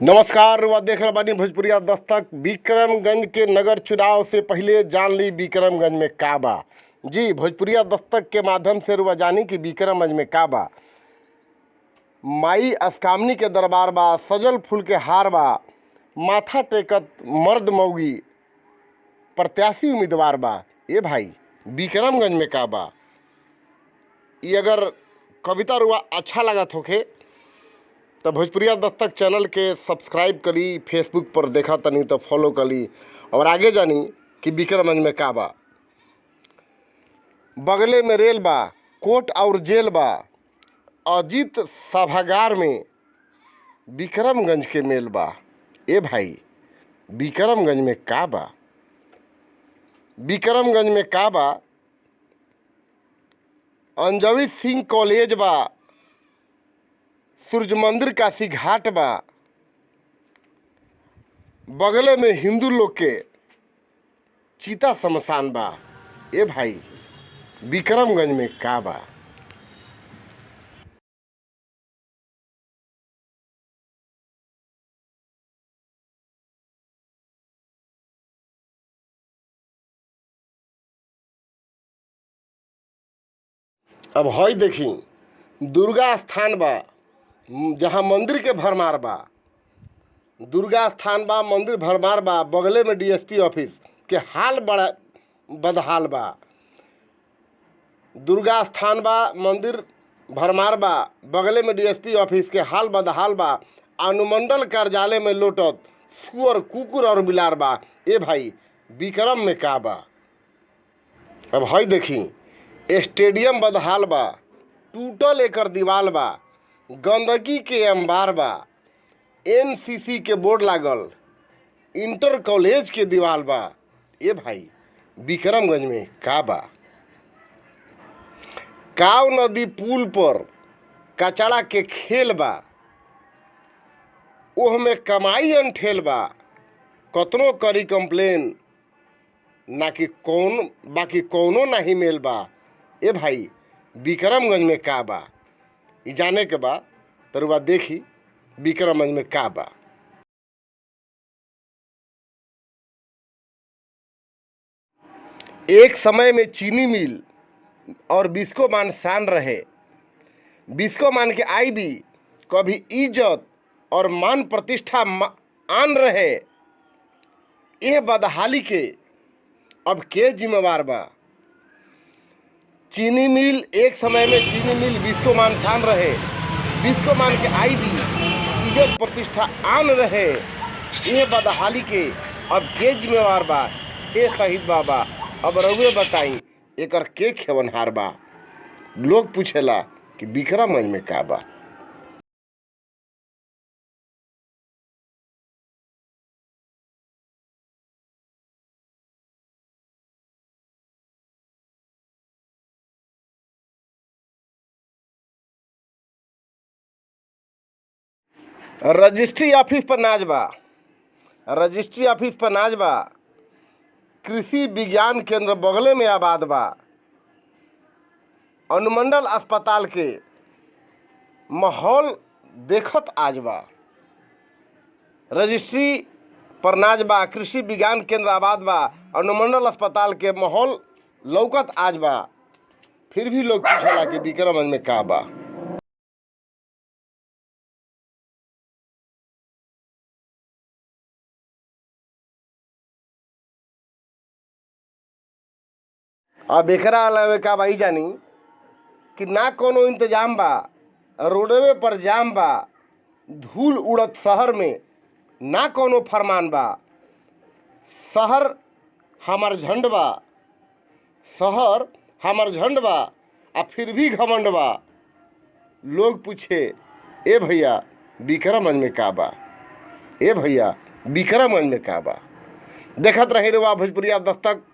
नमस्कार। वह देख रहे बानी भोजपुरिया दस्तक। विक्रमगंज के नगर चुनाव से पहले जान ली विक्रमगंज में का बा। जी, भोजपुरिया दस्तक के माध्यम से रुआ जानी कि विक्रमगंज में का बा। माई अस्कामनी के दरबार बा, सजल फूल के हार बा, माथा टेकत मर्द मौगी प्रत्याशी उम्मीदवार बा। ए भाई, विक्रमगंज में का बा। ये अगर कविता रुआ अच्छा लागत होखे तो भोजपुरिया दस्तक चैनल के सब्सक्राइब करी, फेसबुक पर देखा तनी तो फॉलो करी और आगे जानी कि विक्रमगंज में का बा। बगले में रेल बा, कोर्ट और जेल बा, अजीत सभागार में विक्रमगंज के मेल बा। ए भाई, विक्रमगंज में का बा। विक्रमगंज में का बा। अंजलि सिंह कॉलेज बा, सूर्य मंदिर काशी घाट बा, बगले में हिंदू लोग के चीता शमशान बा। ए भाई, विक्रमगंज में का बा। अब हई देखी, दुर्गा स्थान बा जहाँ मंदिर के भरमार बा। दुर्गा स्थान बा, मंदिर भरमार बा, बगले में डीएसपी ऑफिस के हाल बड़ा बदहाल बा। दुर्गा स्थान बा, मंदिर भरमार बा, बगले में डीएसपी ऑफिस के हाल बदहाल बा। अनुमंडल कार्यालय में लोटत सुअर, कुकुर और बिलार बा। ए भाई, विक्रम में का बा। अब हई देखी, स्टेडियम बदहाल बा, टूटल एकर दीवाल बा, गंदगी के अंबार बा, एनसीसी के बोर्ड लागल, इंटर कॉलेज के दीवाल बा। ए भाई, विक्रमगंज में का बा। काव नदी पुल पर कचड़ा के खेल बा, ओह में कमाई अनठेल बा। कतनो करी कंप्लेन ना कि कौन बाकी कौनो नहीं मेल बा। ए भाई, विक्रमगंज में का बा। ई जाने के बा तरुआ देखी विक्रमगंज में का बा। एक समय में चीनी मिल और बिस्को मान शान रहे। बिस्को मान के आई भी कभी इज्जत और मान प्रतिष्ठा आन रहे। यह बदहाली के अब के जिम्मेवार बा। चीनी मिल, एक समय में चीनी मिल बिस्को मान शान रहे। बिस्को मान के आई भी इज्जत प्रतिष्ठा आन रहे। यह बदहाली के अब के जिम्मेवार बा। ए शहीद बाबा, अब रउए बताई एकर के खेवनहार बा। लोग पूछेला कि विक्रमगंज में का बा। रजिस्ट्री ऑफिस पर नाज बा। रजिस्ट्री ऑफिस पर नाज बा। कृषि विज्ञान केंद्र बगले में आबाद बा। अनुमंडल अस्पताल के माहौल देखत आज बा। रजिस्ट्री पर नाज बा, कृषि विज्ञान केंद्र आबाद बा, अनुमंडल अस्पताल के माहौल लौकत आज बा। फिर भी लोग पूछला कि विक्रमगंज में का बा। अब एकरा अलावे का भाई जानी कि ना कोनो इंतजाम बा, रोडवे पर जाम बा, धूल उड़त शहर में ना कोनो फरमान बा। शहर हमार झंड बा, शहर हमार झंड बा, आ फिर भी घमंड बा। लोग पूछे, ए भैया विक्रमगंज में का बा। ए भैया, विक्रमगंज में का बा। देखत रही रुआ भोजपुरिया दस्तक।